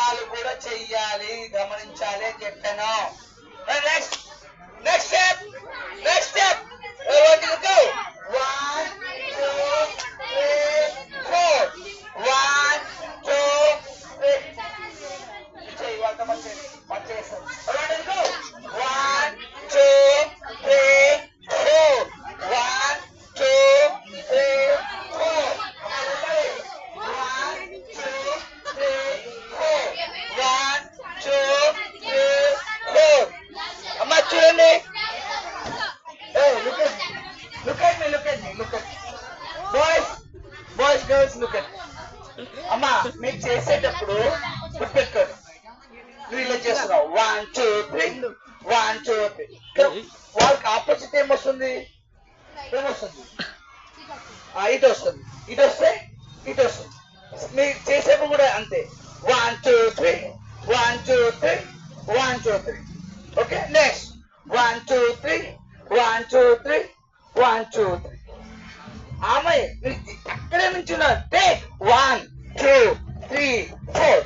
వాళ్ళు కూడా చెయ్యాలి, గమనించాలి అని చెప్పాను. Next next step next step go 1 2 3 4 1 2 3 చెయ్యి వాళ్ళతో మంచి చేస్తాం. go 1 2 3 4 1 2 3 4 1 2 3 4 1 2 3 4 అమ్మా చూడండి. Hey, look at me. Look at me. Look at me. Look at me. Boys, girls, look at me. అమ్మా మీకు చేసేటప్పుడు గుర్తుపెట్టుకోండి. నువ్వు ఇలా చేస్తున్నావు 1 2 3 1 2 3. వాళ్ళకి ఆపోజిట్ ఏమొస్తుంది? ఏమొస్తుంది? ఇటు వస్తుంది. ఇటు వస్తే ఇటు వస్తుంది. మీరు చేసేప్పుడు కూడా అంతే 1 2 3 1 2 3 1 2 3. Okay next 1 2 3 1 2 3 1 2 3. ఆమె అక్కడే నుంచి టేక్ 1 2 3 4